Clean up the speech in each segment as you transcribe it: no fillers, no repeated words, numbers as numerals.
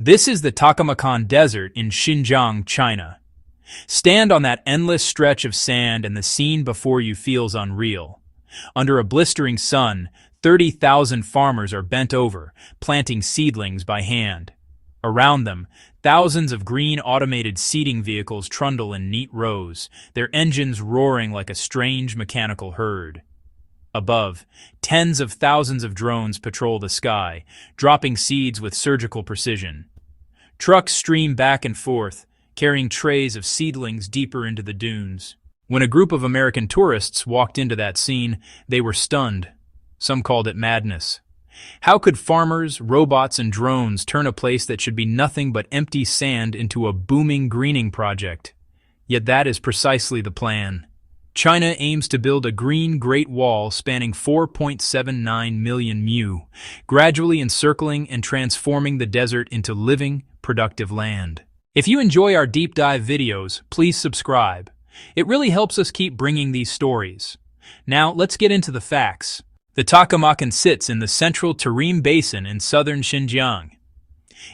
This is the Takamakan Desert in Xinjiang, China. Stand on that endless stretch of sand and the scene before you feels unreal. Under a blistering sun, 30,000 farmers are bent over, planting seedlings by hand. Around them, thousands of green automated seeding vehicles trundle in neat rows, their engines roaring like a strange mechanical herd. Above, tens of thousands of drones patrol the sky, dropping seeds with surgical precision. Trucks stream back and forth, carrying trays of seedlings deeper into the dunes. When a group of American tourists walked into that scene, they were stunned. Some called it madness. How could farmers, robots, and drones turn a place that should be nothing but empty sand into a booming greening project? Yet that is precisely the plan. China aims to build a green Great Wall spanning 4.79 million mu, gradually encircling and transforming the desert into living, productive land. If you enjoy our deep dive videos, please subscribe. It really helps us keep bringing these stories. Now, let's get into the facts. The Takamakan sits in the central Tarim Basin in southern Xinjiang.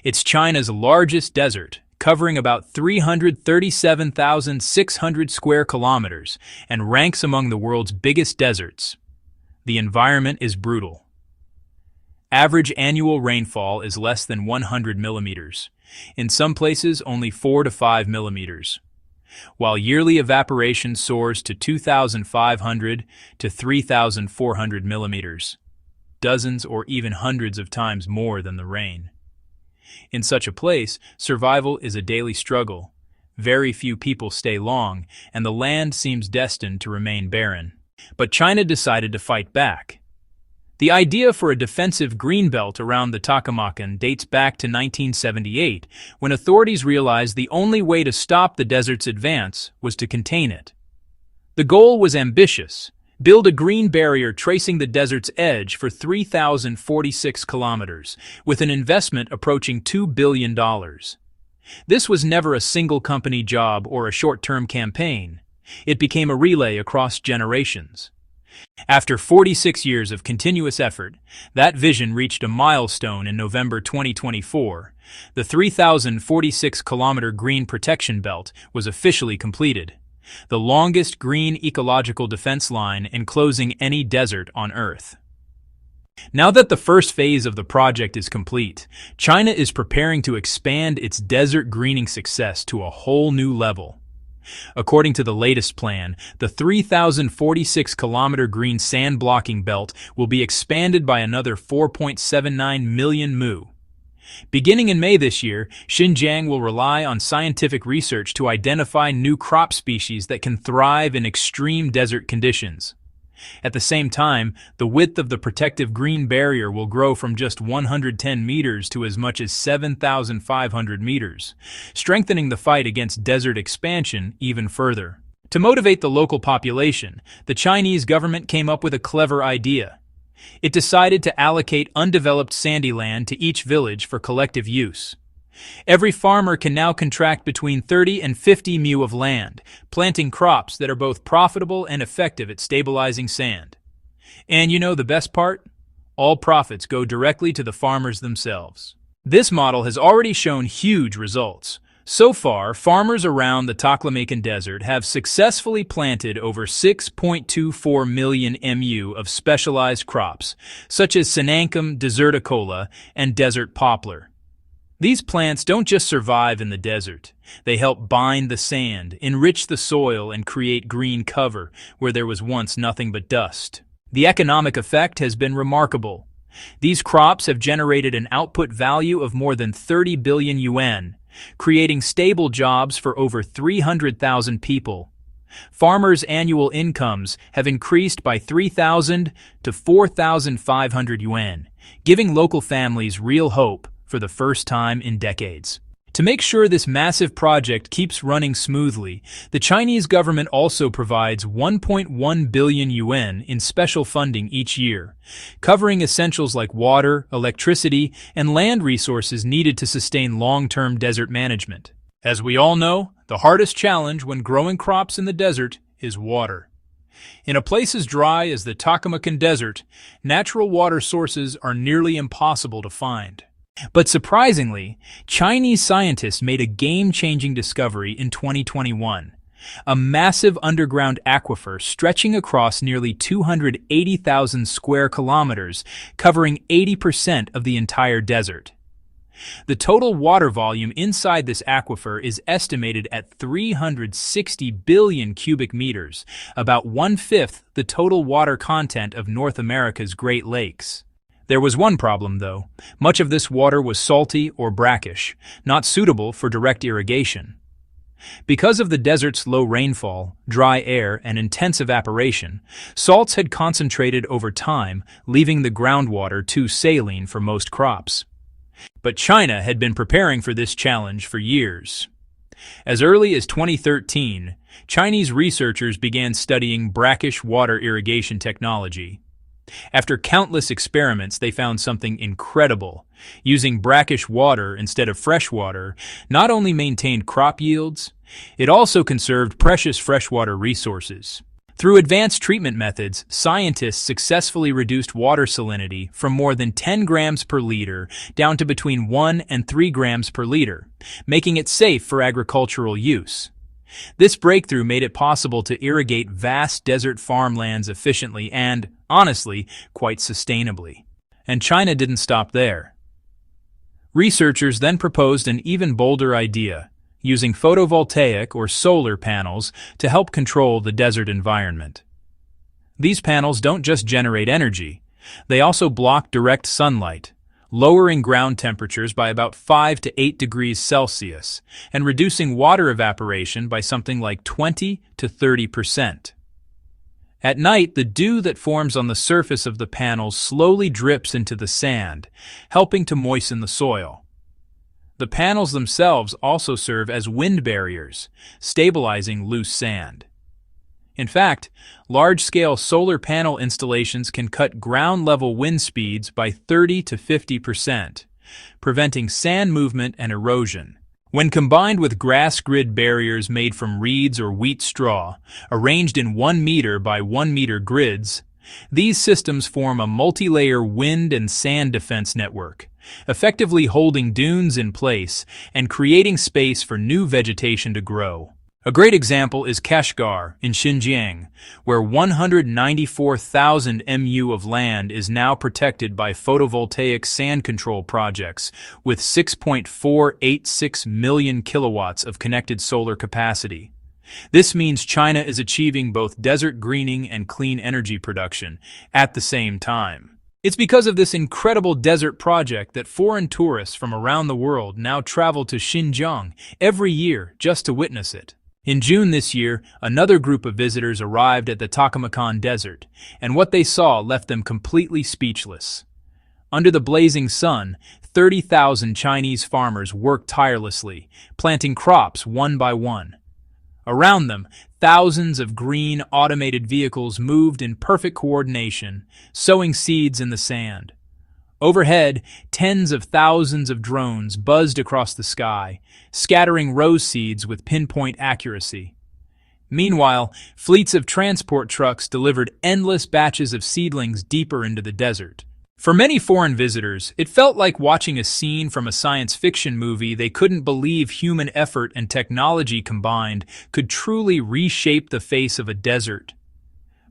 It's China's largest desert, covering about 337,600 square kilometers, and ranks among the world's biggest deserts. The environment is brutal. Average annual rainfall is less than 100 millimeters. In some places, only 4 to 5 millimeters. While yearly evaporation soars to 2,500 to 3,400 millimeters, dozens or even hundreds of times more than the rain. In such a place, survival is a daily struggle. Very few people stay long, and the land seems destined to remain barren. But China decided to fight back. The idea for a defensive greenbelt around the Takamakan dates back to 1978, when authorities realized the only way to stop the desert's advance was to contain it. The goal was ambitious: build a green barrier tracing the desert's edge for 3,046 kilometers, with an investment approaching $2 billion. This was never a single company job or a short-term campaign. It became a relay across generations. After 46 years of continuous effort, that vision reached a milestone in November 2024. The 3,046-kilometer green protection belt was officially completed, the longest green ecological defense line enclosing any desert on Earth. Now that the first phase of the project is complete, China is preparing to expand its desert greening success to a whole new level. According to the latest plan, the 3,046-kilometer green sand blocking belt will be expanded by another 4.79 million mu. Beginning in May this year, Xinjiang will rely on scientific research to identify new crop species that can thrive in extreme desert conditions. At the same time, the width of the protective green barrier will grow from just 110 meters to as much as 7,500 meters, strengthening the fight against desert expansion even further. To motivate the local population, the Chinese government came up with a clever idea. It decided to allocate undeveloped sandy land to each village for collective use. Every farmer can now contract between 30 and 50 mu of land, planting crops that are both profitable and effective at stabilizing sand. And you know the best part? All profits go directly to the farmers themselves. This model has already shown huge results. So far, farmers around the Takamakan Desert have successfully planted over 6.24 million mu of specialized crops, such as Sinancum, Deserticola, and desert poplar. These plants don't just survive in the desert. They help bind the sand, enrich the soil, and create green cover where there was once nothing but dust. The economic effect has been remarkable. These crops have generated an output value of more than 30 billion yuan, creating stable jobs for over 300,000 people. Farmers' annual incomes have increased by 3,000 to 4,500 yuan, giving local families real hope for the first time in decades. To make sure this massive project keeps running smoothly, the Chinese government also provides 1.1 billion yuan in special funding each year, covering essentials like water, electricity, and land resources needed to sustain long-term desert management. As we all know, the hardest challenge when growing crops in the desert is water. In a place as dry as the Takamakan Desert, natural water sources are nearly impossible to find. But surprisingly, Chinese scientists made a game-changing discovery in 2021. A massive underground aquifer stretching across nearly 280,000 square kilometers, covering 80% of the entire desert. The total water volume inside this aquifer is estimated at 360 billion cubic meters, about one-fifth the total water content of North America's Great Lakes. There was one problem, though. Much of this water was salty or brackish, not suitable for direct irrigation. Because of the desert's low rainfall, dry air, and intense evaporation, salts had concentrated over time, leaving the groundwater too saline for most crops. But China had been preparing for this challenge for years. As early as 2013, Chinese researchers began studying brackish water irrigation technology. After countless experiments, they found something incredible. Using brackish water instead of fresh water not only maintained crop yields, it also conserved precious freshwater resources. Through advanced treatment methods, scientists successfully reduced water salinity from more than 10 grams per liter down to between 1 and 3 grams per liter, making it safe for agricultural use. This breakthrough made it possible to irrigate vast desert farmlands efficiently and, honestly, quite sustainably. And China didn't stop there. Researchers then proposed an even bolder idea, using photovoltaic or solar panels to help control the desert environment. These panels don't just generate energy, they also block direct sunlight, lowering ground temperatures by about 5 to 8 degrees Celsius and reducing water evaporation by something like 20 to 30%. At night, the dew that forms on the surface of the panels slowly drips into the sand, helping to moisten the soil. The panels themselves also serve as wind barriers, stabilizing loose sand. In fact, large-scale solar panel installations can cut ground-level wind speeds by 30 to 50%, preventing sand movement and erosion. When combined with grass grid barriers made from reeds or wheat straw, arranged in 1 meter by 1 meter grids, these systems form a multi-layer wind and sand defense network, effectively holding dunes in place and creating space for new vegetation to grow. A great example is Kashgar in Xinjiang, where 194,000 mu of land is now protected by photovoltaic sand control projects with 6.486 million kilowatts of connected solar capacity. This means China is achieving both desert greening and clean energy production at the same time. It's because of this incredible desert project that foreign tourists from around the world now travel to Xinjiang every year just to witness it. In June this year, another group of visitors arrived at the Takamakan Desert, and what they saw left them completely speechless. Under the blazing sun, 30,000 Chinese farmers worked tirelessly, planting crops one by one. Around them, thousands of green automated vehicles moved in perfect coordination, sowing seeds in the sand. Overhead, tens of thousands of drones buzzed across the sky, scattering rose seeds with pinpoint accuracy. Meanwhile, fleets of transport trucks delivered endless batches of seedlings deeper into the desert. For many foreign visitors, it felt like watching a scene from a science fiction movie. They couldn't believe human effort and technology combined could truly reshape the face of a desert.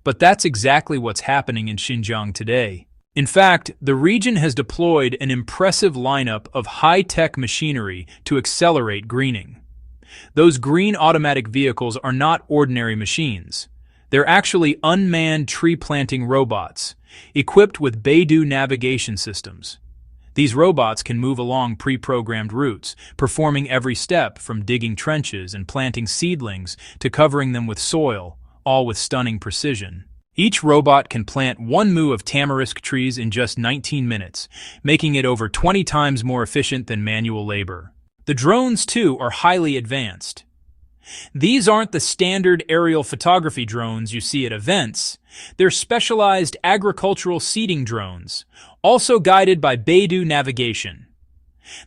But that's exactly what's happening in Xinjiang today. In fact, the region has deployed an impressive lineup of high-tech machinery to accelerate greening. Those green automatic vehicles are not ordinary machines. They're actually unmanned tree-planting robots, equipped with Beidou navigation systems. These robots can move along pre-programmed routes, performing every step from digging trenches and planting seedlings to covering them with soil, all with stunning precision. Each robot can plant 1 mu of tamarisk trees in just 19 minutes, making it over 20 times more efficient than manual labor. The drones, too, are highly advanced. These aren't the standard aerial photography drones you see at events. They're specialized agricultural seeding drones, also guided by Beidou navigation.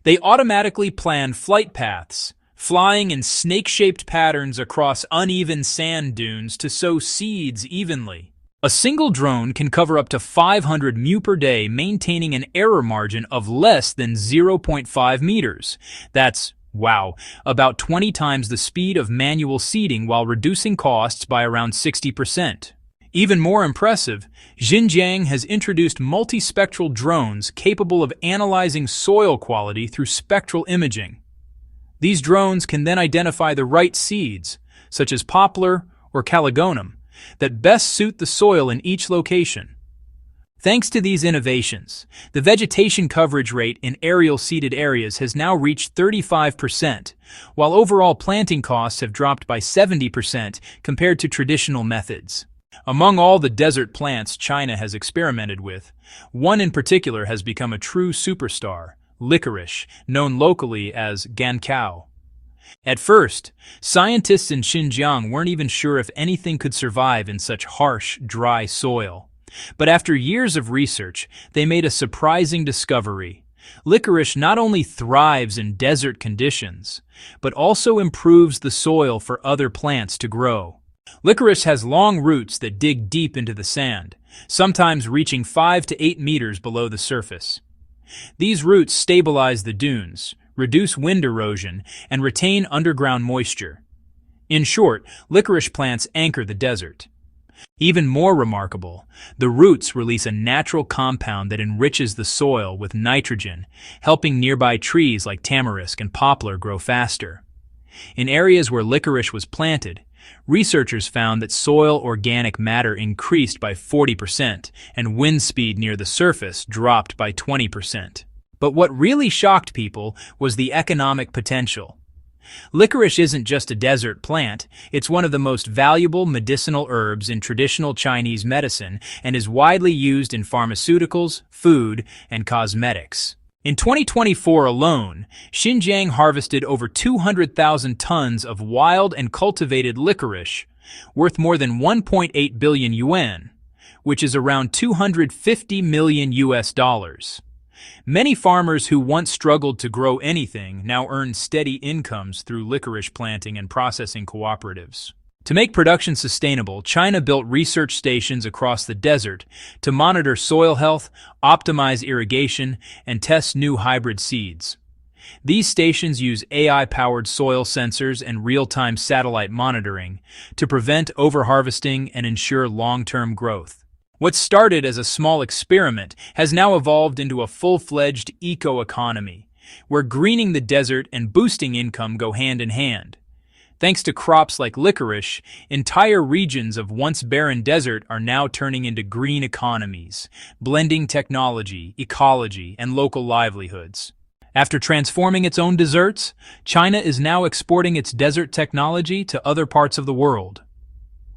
They automatically plan flight paths, flying in snake-shaped patterns across uneven sand dunes to sow seeds evenly. A single drone can cover up to 500 mu per day, maintaining an error margin of less than 0.5 meters. That's, wow, about 20 times the speed of manual seeding while reducing costs by around 60%. Even more impressive, Xinjiang has introduced multi-spectral drones capable of analyzing soil quality through spectral imaging. These drones can then identify the right seeds, such as poplar or caligonum, that best suit the soil in each location. Thanks to these innovations, the vegetation coverage rate in aerial seeded areas has now reached 35%, while overall planting costs have dropped by 70% compared to traditional methods. Among all the desert plants China has experimented with, one in particular has become a true superstar, licorice, known locally as gankao. At first, scientists in Xinjiang weren't even sure if anything could survive in such harsh, dry soil. But after years of research, they made a surprising discovery. Licorice not only thrives in desert conditions, but also improves the soil for other plants to grow. Licorice has long roots that dig deep into the sand, sometimes reaching 5 to 8 meters below the surface. These roots stabilize the dunes, reduce wind erosion, and retain underground moisture. In short, licorice plants anchor the desert. Even more remarkable, the roots release a natural compound that enriches the soil with nitrogen, helping nearby trees like tamarisk and poplar grow faster. In areas where licorice was planted, researchers found that soil organic matter increased by 40% and wind speed near the surface dropped by 20%. But what really shocked people was the economic potential. Licorice isn't just a desert plant, it's one of the most valuable medicinal herbs in traditional Chinese medicine and is widely used in pharmaceuticals, food, and cosmetics. In 2024 alone, Xinjiang harvested over 200,000 tons of wild and cultivated licorice, worth more than 1.8 billion yuan, which is around 250 million US dollars. Many farmers who once struggled to grow anything now earn steady incomes through licorice planting and processing cooperatives. To make production sustainable, China built research stations across the desert to monitor soil health, optimize irrigation, and test new hybrid seeds. These stations use AI-powered soil sensors and real-time satellite monitoring to prevent overharvesting and ensure long-term growth. What started as a small experiment has now evolved into a full-fledged eco-economy, where greening the desert and boosting income go hand in hand. Thanks to crops like licorice, entire regions of once barren desert are now turning into green economies, blending technology, ecology, and local livelihoods. After transforming its own deserts, China is now exporting its desert technology to other parts of the world.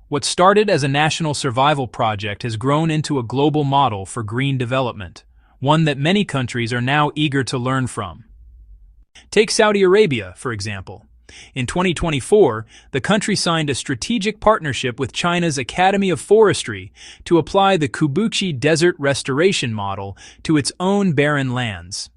What started as a national survival project has grown into a global model for green development, one that many countries are now eager to learn from. Take Saudi Arabia, for example. In 2024, the country signed a strategic partnership with China's Academy of Forestry to apply the Kubuqi desert restoration model to its own barren lands.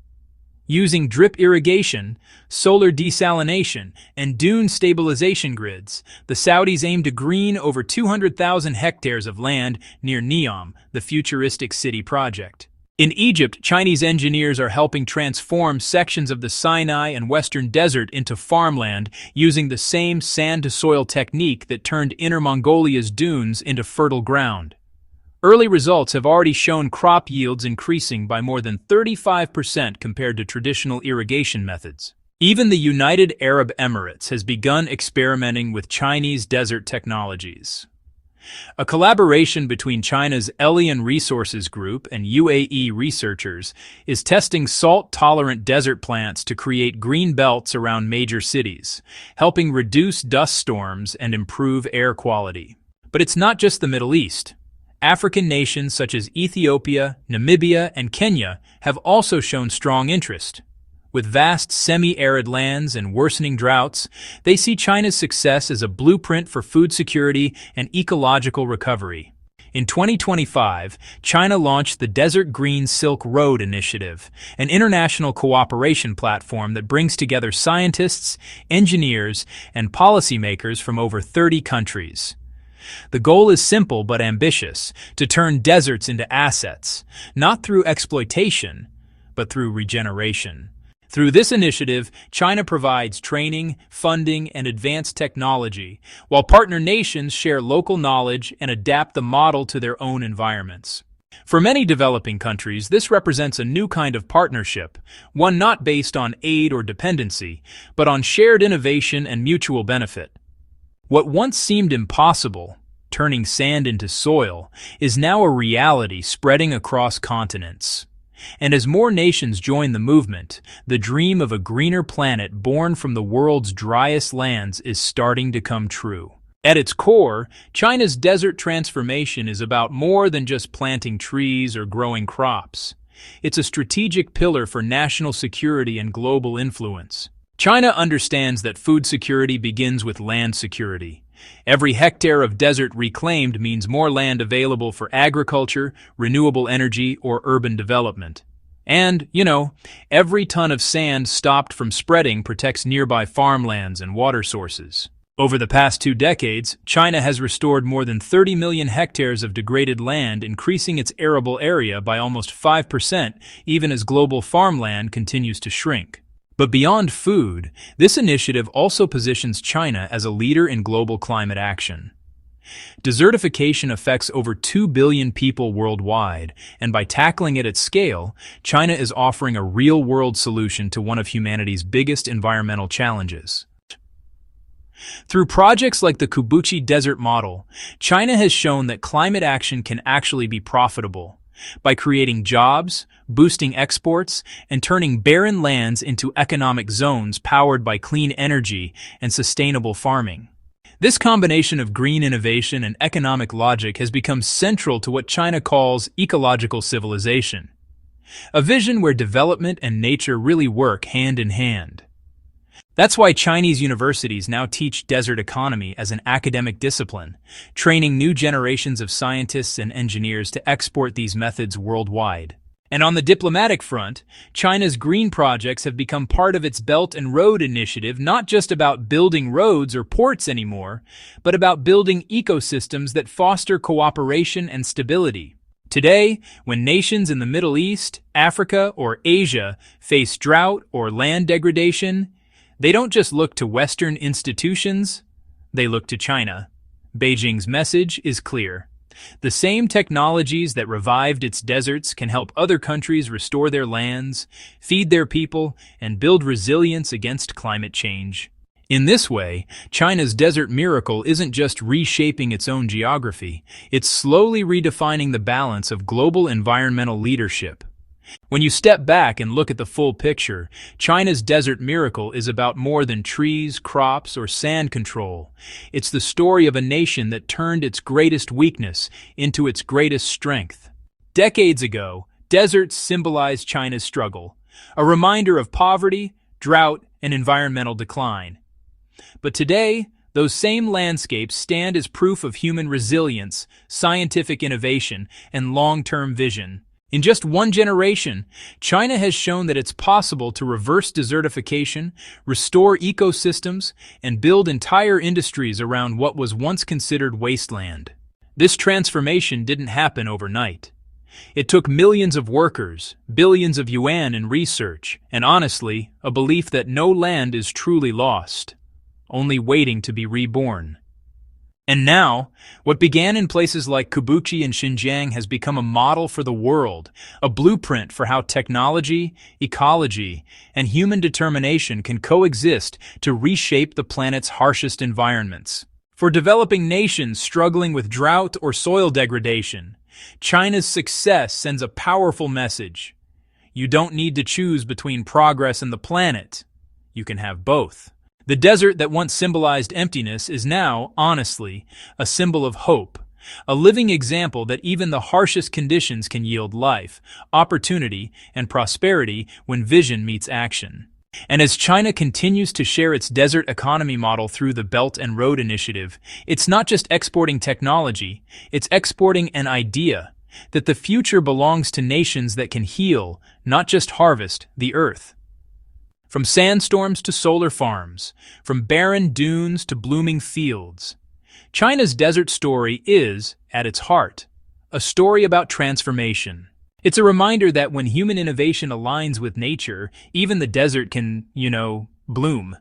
Using drip irrigation, solar desalination, and dune stabilization grids, the Saudis aim to green over 200,000 hectares of land near Neom, the futuristic city project. In Egypt, Chinese engineers are helping transform sections of the Sinai and Western Desert into farmland using the same sand-to-soil technique that turned Inner Mongolia's dunes into fertile ground. Early results have already shown crop yields increasing by more than 35% compared to traditional irrigation methods. Even the United Arab Emirates has begun experimenting with Chinese desert technologies. A collaboration between China's Elian Resources Group and UAE researchers is testing salt-tolerant desert plants to create green belts around major cities, helping reduce dust storms and improve air quality. But it's not just the Middle East. African nations such as Ethiopia, Namibia, and Kenya have also shown strong interest. With vast semi-arid lands and worsening droughts, they see China's success as a blueprint for food security and ecological recovery. In 2025, China launched the Desert Green Silk Road Initiative, an international cooperation platform that brings together scientists, engineers, and policymakers from over 30 countries. The goal is simple but ambitious, to turn deserts into assets, not through exploitation, but through regeneration. Through this initiative, China provides training, funding, and advanced technology, while partner nations share local knowledge and adapt the model to their own environments. For many developing countries, this represents a new kind of partnership, one not based on aid or dependency, but on shared innovation and mutual benefit. What once seemed impossible, turning sand into soil, is now a reality spreading across continents. And as more nations join the movement, the dream of a greener planet born from the world's driest lands is starting to come true. At its core, China's desert transformation is about more than just planting trees or growing crops. It's a strategic pillar for national security and global influence. China understands that food security begins with land security. Every hectare of desert reclaimed means more land available for agriculture, renewable energy, or urban development. And, every ton of sand stopped from spreading protects nearby farmlands and water sources. Over the past 2 decades, China has restored more than 30 million hectares of degraded land, increasing its arable area by almost 5%, even as global farmland continues to shrink. But beyond food, this initiative also positions China as a leader in global climate action. Desertification affects over 2 billion people worldwide, and by tackling it at scale, China is offering a real-world solution to one of humanity's biggest environmental challenges. Through projects like the Kubuqi Desert Model, China has shown that climate action can actually be profitable. By creating jobs, boosting exports, and turning barren lands into economic zones powered by clean energy and sustainable farming. This combination of green innovation and economic logic has become central to what China calls ecological civilization, a vision where development and nature really work hand in hand. That's why Chinese universities now teach desert economy as an academic discipline, training new generations of scientists and engineers to export these methods worldwide. And on the diplomatic front, China's green projects have become part of its Belt and Road Initiative, not just about building roads or ports anymore, but about building ecosystems that foster cooperation and stability. Today, when nations in the Middle East, Africa, or Asia face drought or land degradation, they don't just look to Western institutions, they look to China. Beijing's message is clear. The same technologies that revived its deserts can help other countries restore their lands, feed their people, and build resilience against climate change. In this way, China's desert miracle isn't just reshaping its own geography, it's slowly redefining the balance of global environmental leadership. When you step back and look at the full picture, China's desert miracle is about more than trees, crops, or sand control. It's the story of a nation that turned its greatest weakness into its greatest strength. Decades ago, deserts symbolized China's struggle, a reminder of poverty, drought, and environmental decline. But today, those same landscapes stand as proof of human resilience, scientific innovation, and long-term vision. In just one generation, China has shown that it's possible to reverse desertification, restore ecosystems, and build entire industries around what was once considered wasteland. This transformation didn't happen overnight. It took millions of workers, billions of yuan in research, and honestly, a belief that no land is truly lost, only waiting to be reborn. And now, what began in places like Kubuqi and Xinjiang has become a model for the world, a blueprint for how technology, ecology, and human determination can coexist to reshape the planet's harshest environments. For developing nations struggling with drought or soil degradation, China's success sends a powerful message. You don't need to choose between progress and the planet. You can have both. The desert that once symbolized emptiness is now, honestly, a symbol of hope, a living example that even the harshest conditions can yield life, opportunity, and prosperity when vision meets action. And as China continues to share its desert economy model through the Belt and Road Initiative, it's not just exporting technology, it's exporting an idea that the future belongs to nations that can heal, not just harvest, the earth. From sandstorms to solar farms, from barren dunes to blooming fields, China's desert story is, at its heart, a story about transformation. It's a reminder that when human innovation aligns with nature, even the desert can, bloom.